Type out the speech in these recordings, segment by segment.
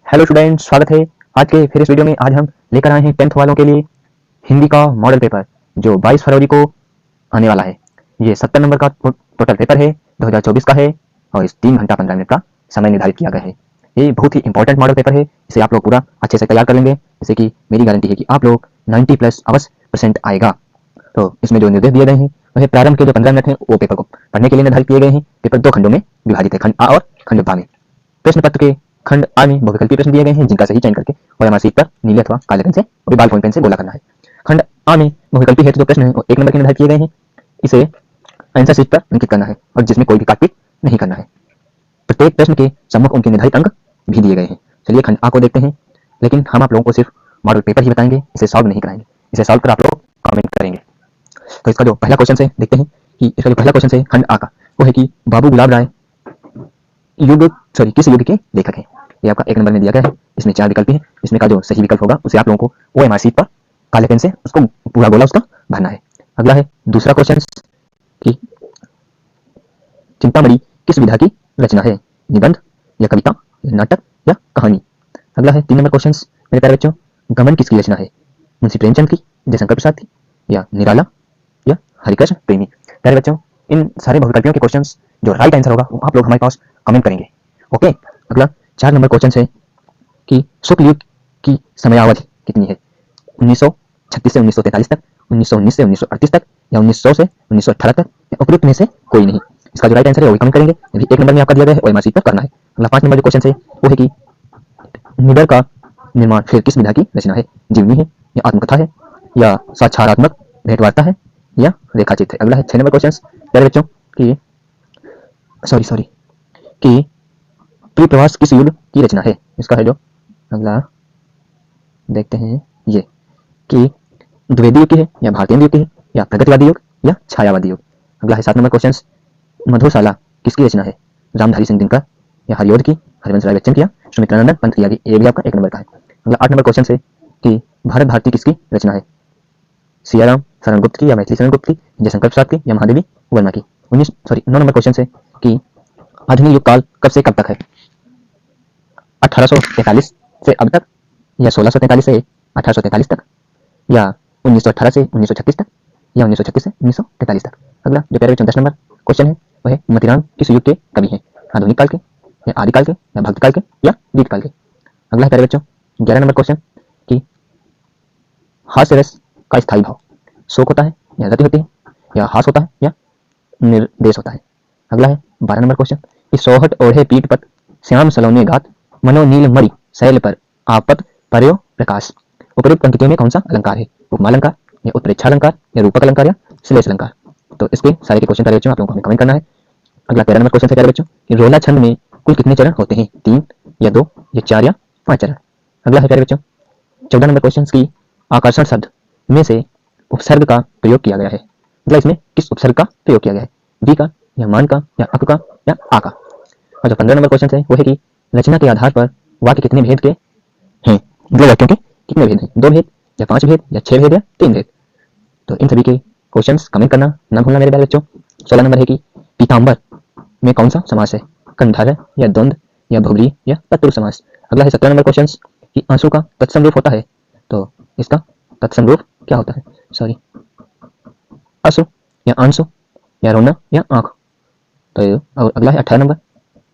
Hello students, स्वागत है आज के फिर इस वीडियो में। आज हम लेकर आए हैं 10th वालों के लिए हिंदी का मॉडल पेपर जो 22 फरवरी को आने वाला है। ये 70 नंबर का टोटल पेपर है, 2024 का है और इस 3 घंटा 15 मिनट का समय निर्धारित किया गया है। ये बहुत ही इंपॉर्टेंट मॉडल पेपर है, इसे आप लोग पूरा अच्छे से तैयार कर लेंगे, जैसे कि मेरी गारंटी है कि आप लोग 90+ अवश्य % आएगा। तो इसमें जो निर्देश दिए गए हैं वह प्रारंभ के जो 15 मिनट हैं वो पेपर को पढ़ने के लिए निर्धारित किए गए हैं। पेपर 2 खंडों में विभाजित है, खंड आ और खंड बा में। प्रश्न पत्र के खंड आ में बहुविकल्पीय प्रश्न दिए गए हैं जिनका सही चयन करके ओएमआर शीट पर नीले अथवा काले पेन से और बाल पॉइंट पेन से गोला करना है। खंड आ में बहुविकल्पीय हेतु जो प्रश्न है वो 1 नंबर के निर्धारित किए गए हैं, इसे आंसर शीट पर अंकित करना है और जिसमें कोई भी काटपीट नहीं करना है। प्रत्येक प्रश्न के सम्मुख उनके निर्धारित अंक भी दिए गए हैं। चलिए खंड आ को देखते हैं, लेकिन हम आप लोगों को सिर्फ मॉडल पेपर ही बताएंगे, इसे सॉल्व नहीं कराएंगे। इसे सॉल्व कर आप लोग कमेंट करेंगे। तो इसका जो पहला क्वेश्चन है देखते हैं कि इसका जो पहला क्वेश्चन है खंड आ का, वो है कि बाबू गुलाब राय किस युग के लेखक हैं। ये आपका 1 नंबर में दिया गया है। इसमें 4 विकल्प हैं, इसमें का जो सही विकल्प होगा उसे आप लोगों को ओएमआर शीट पर काले पेन से उसको पूरा गोला उसका भरना है। अगला है दूसरा क्वेश्चन कि चिंतामणि किस विधा की रचना है, निबंध या कविता या नाटक या कहानी। अगला है 3 नंबर क्वेश्चन मेरे प्यारे बच्चों, गमन किसकी रचना है, मुंशी प्रेमचंद की, जयशंकर प्रसाद की या निराला या हरिकृष्ण प्रेमी। प्यारे बच्चों, इन सारे बहुविकल्पियों के क्वेश्चंस जो राइट आंसर होगा वो आप लोग हमारे पास कमेंट करेंगे। ओके, अगला 4 नंबर क्वेश्चन है कि शुक्ल युग की समयावधि कितनी है, 1936 से 1943 तक, 1919 से 1938 तक या 1900 से 1918 तक या उपयुक्त में से कोई नहीं। इसका जो राइट आंसर है वो कमेंट करेंगे। अभी 1 नंबर में आपका दिया गया है ओएमआर शीट पर करना है। अगला 5 नंबर जो क्वेश्चन है वो है कि निडर का निर्माण फिर किस विधा की रचना है, जीवनी है या आत्मकथा है या साक्षात्मक भेंटवार्ता है या रेखाचित्र है। अगला है 6 नंबर क्वेश्चन प्यारे बच्चों कि कि प्रवास किस युग की रचना है। इसका है जो अगला देखते हैं ये कि द्विवेदी युग की है या भारतीय युग की है या प्रगतिवादी युग या छायावादी युग। अगला है 7 नंबर क्वेश्चन, मधुशाला किसकी रचना है, रामधारी सिंह दिनकर या हरिऔध की, हरिवंश राय बच्चन की या सुमित्रानंदन पंत की। ये भी आपका 1 नंबर का है। अगला 8 नंबर क्वेश्चन है कि भारत भारती किसकी रचना है, सियाराम शरण गुप्त की या मैथिली शरण गुप्त की, जयशंकर प्रसाद की या महादेवी वर्मा की। 9 नंबर क्वेश्चन है कि आधुनिक युग काल कब से कब तक है, 1843 से अब तक या 1643 से 1843 तक या 1918 से 1936 तक या 1936 से 1943 तक। अगला जो प्यारे बच्चों 10 नंबर क्वेश्चन है वह है मतिराम किस युग के कवि हैं, आधुनिक काल के या आदिकाल के या भक्त काल के या गीत काल के। अगला है प्यारे बच्चों 11 नंबर क्वेश्चन कि हास्य रस का स्थायी भाव शोक होता है या रति होती है या हास होता है या निर्देश होता है। अगला है 12 नंबर क्वेश्चन कि सोहट ओढ़े पीठ पत श्याम सलोने गात मनो नील मणि शैल पर आपत पर्यो प्रकाश। उपरोक्त पंक्तियों में कौन सा अलंकार है, उपमा अलंकार या उत्प्रेक्षा अलंकार या रूपक अलंकार या श्लेष अलंकार। तो इसके सारे के क्वेश्चन प्यारे बच्चों आप लोगों को कमेंट करना है। अगला 13 नंबर क्वेश्चन है प्यारे बच्चों कि रोला छंद में कुल कितने चरण होते हैं, 3 या 2 या 4 या 5 चरण। अगला है प्यारे बच्चों 14 नंबर क्वेश्चन की आकर्षण शब्द में से उपसर्ग का प्रयोग किया गया है, मतलब इसमें किस उपसर्ग का प्रयोग किया गया है, बी का या मान का या अक का या आ का। और जो 15 नंबर क्वेश्चन है वो है कि रचना के आधार पर वाक्य कितने भेद के हैं, दो वाक्यों के कितने भेद हैं, 2 भेद या 5 भेद या 6 भेद या 3 भेद। तो इन सभी के क्वेश्चंस कमेंट करना ना भूलना मेरे प्यारे बच्चों। 16 नंबर है कि पीताम्बर में कौन सा समास है, कंधार या द्वंद्व या बहुब्रीहि या तत्पुरुष समास। अगला है 17 नंबर क्वेश्चन कि आंसू का तत्सम रूप होता है, तो इसका तत्सम रूप क्या होता है, अश्रु या आंसू या रोना या आंख। तो और अगला है 18 नंबर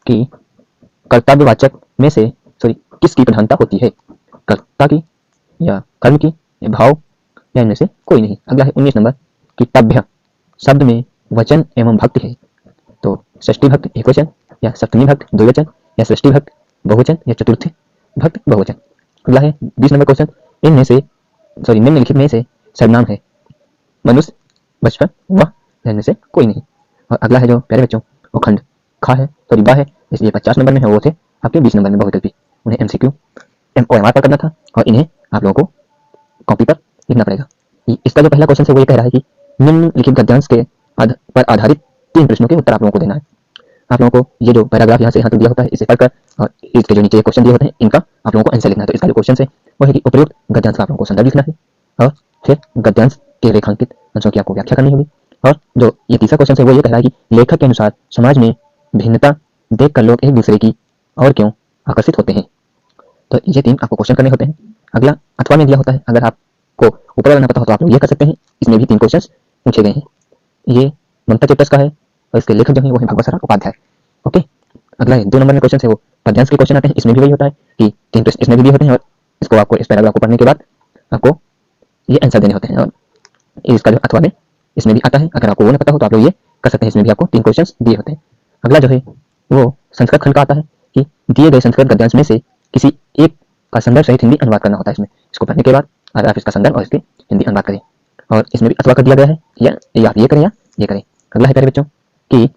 कि कर्तव्यवाचक में से किसकी प्रधानता होती है, कर्ता की या कर्म की या भाव या इनमें से कोई नहीं। अगला है 19 नंबर कि तभ्य शब्द में वचन एवं भक्ति है, तो षष्ठी भक्त एकवचन या सप्तमी भक्त द्विवचन या षष्ठी भक्त बहुवचन या चतुर्थी भक्त बहुवचन। अगला है 20 नंबर क्वेश्चन इनमें से निम्नलिखित में से सर्वनाम है, मनुष्य, बचपन, वह, इनमें से कोई नहीं। और अगला है जो प्यारे बच्चों वो खंड खा है बा है, इसलिए 50 नंबर में है, वो थे आपके 20 नंबर में बहुविकल्पी। उन्हें एमसीक्यू ओएमआर पर करना था और इन्हें आप लोगों को कॉपी पर लिखना पड़ेगा। इसका जो पहला क्वेश्चन है वो ये कह रहा है कि निम्नलिखित गद्यांश के पर आधारित 3 प्रश्नों के उत्तर आप लोगों को देना है। आप लोगों को ये जो पैराग्राफ यहाँ से यहाँ तक दिया होता है इसे पढ़कर और इसके जो नीचे क्वेश्चन दिए होते हैं इनका आप लोगों को आंसर लिखना है। तो इसका जो क्वेश्चन है वो है कि उपयुक्त गद्यांश का आप लोगों को संदर्भ लिखना है और फिर गद्यांश के रेखांकित अंशों की आपको व्याख्या करनी होगी। और जो ये तीसरा क्वेश्चन है वो ये कह रहा है कि लेखक के अनुसार समाज में भिन्नता देखकर लोग एक दूसरे की और क्यों आकर्षित होते हैं। तो ये 3 आपको क्वेश्चन करने होते हैं। अगला अथवा में दिया होता है, अगर आपको ऊपर वाला ना पता हो तो आप लोग ये कर सकते हैं। इसमें भी 3 क्वेश्चन पूछे गए हैं। ये ममता चैप्टर्स का है और इसके लेखक जो है वो है भागवत उपाध्याय। ओके, अगला 2 नंबर में क्वेश्चन है वो पद्यांश के क्वेश्चन आते हैं। इसमें भी वही होता है कि 3 प्रश्न इसमें भी दिए होते हैं और इसको आपको इस पैराग्राफ को पढ़ने के बाद आपको ये आंसर देने होते हैं। और इसका जो अथवा में इसमें भी आता है, अगर आपको वो ना पता हो तो आप लोग ये कर सकते हैं। इसमें भी आपको 3 क्वेश्चन दिए होते हैं। अगला जो है वो संस्कृत खंड का आता है कि दिए गए संस्कृत गद्यांश में से किसी एक का संदर्भ सहित हिंदी अनुवाद करना होता है। इसमें इसको पढ़ने के बाद अगर आप इसका संदर्भ और इसके हिंदी अनुवाद करें, और इसमें भी अथवा कर दिया गया है या आप ये करें या ये करें। अगला है प्यारे बच्चों कि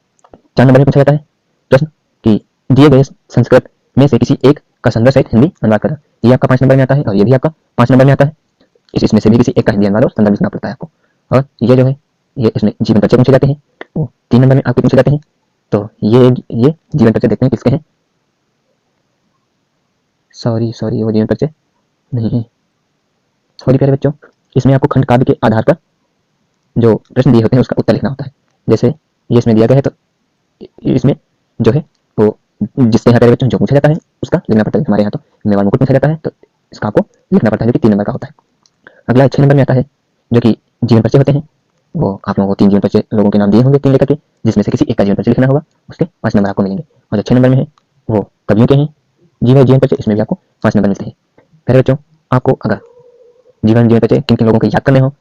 4 नंबर में पूछा जाता है प्रश्न कि दिए गए संस्कृत में से किसी एक का संदर्भ सहित हिंदी अनुवाद करना। ये आपका 5 नंबर में आता है और ये भी आपका 5 नंबर में आता है। इसमें से भी किसी एक का हिंदी अनुवाद और संदर्भ लिखना पड़ता है आपको। और ये जो है ये इसमें जीवन परिचय पूछे जाते हैं, वो 3 नंबर में आपके पूछे जाते हैं। तो ये जीवन परिचय देखते हैं किसके हैं। सॉरी वो जीवन परिचय नहीं है, सॉरी प्यारे बच्चों। इसमें आपको खंड काव्य के आधार पर जो प्रश्न दिए होते हैं उसका उत्तर लिखना होता है। जैसे ये इसमें दिया गया है तो इसमें जो है वो जिससे यहाँ प्यारे बच्चों जो पूछा जाता है उसका लिखना पड़ता है। हमारे यहाँ तो मेवाड़ मुकुट पूछा जाता है तो इसका आपको लिखना पड़ता है, जो कि 3 नंबर का होता है। अगला 6 नंबर में आता है जो कि जीवन परिचय होते हैं। वो आप लोगों को 3 जीवन परिचय लोगों के नाम दिए होंगे 3 लेकर के, जिसमें से किसी एक का जीवन परिचय लिखना होगा, उसके 5 नंबर आपको मिलेंगे। और जो 6 नंबर में है वो कवियों के हैं जीवन परिचय, इसमें भी आपको 5 नंबर मिलते हैं। प्यारे बच्चों, आपको अगर जीवन परिचय किन किन लोगों को याद करने हो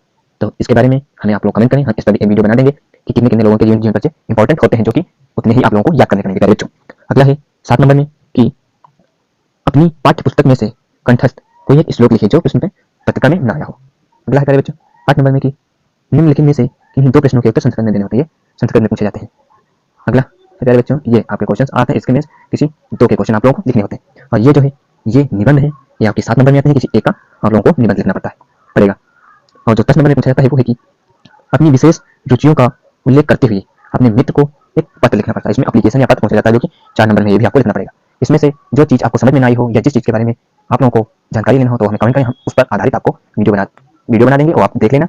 तो इसके बारे में हमें आप लोग कमेंट करें। हम इस पर भी एक वीडियो बना देंगे कि कितने कितने लोगों के जीवन परिचय इंपॉर्टेंट होते हैं, जो कि उतने ही आप लोगों को याद करने पड़ेंगे। प्यारे बच्चों, अगला है 7 नंबर में कि अपनी पाठ्य पुस्तक में से कंठस्थ कोई एक श्लोक लिखिए जो प्रश्न पे पत्रिका में ना आया हो। अगला है प्यारे बच्चों 8 नंबर में कि निम्नलिखित में से किन्हीं 2 प्रश्नों के उत्तर संस्कृत में देने होते हैं, संस्कृत में पूछे जाते हैं। अगला प्यारे बच्चों ये आपके क्वेश्चन आते हैं, इसके में किसी 2 के क्वेश्चन आप लोगों को लिखने होते हैं। और ये जो है ये निबंध है, ये आपके 7 नंबर में आते हैं, किसी एक का आप लोगों को निबंध लिखना पड़ेगा। और जो 10 नंबर में पूछा जाता है वो है कि अपनी विशेष रुचियों का उल्लेख करते हुए अपने मित्र को एक पत्र लिखना पड़ता है। इसमें एप्लीकेशन या पत्र पूछा जाता है, जो कि 4 नंबर में ये भी आपको लिखना पड़ेगा। इसमें से जो चीज़ आपको समझ में ना आई हो या जिस चीज़ के बारे में आप लोगों को जानकारी लेना हो तो हमें कमेंट करें, हम उस पर आधारित आपको वीडियो बना देंगे और आप देख लेना।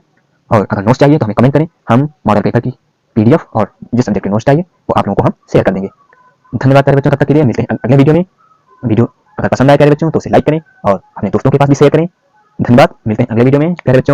और अगर नोट्स चाहिए तो हमें कमेंट करें, हम मॉडल पेपर की PDF और जिस सब्जेक्ट के नोट्स चाहिए वो आप लोगों को हम शेयर कर देंगे। धन्यवाद प्यारे बच्चों, तब तक के लिए मिलते हैं अगले वीडियो में। वीडियो अगर पसंद आए प्यारे बच्चों तो उसे लाइक करें और अपने दोस्तों के पास भी शेयर करें। धन्यवाद, मिलते हैं अगले वीडियो में प्यारे बच्चों।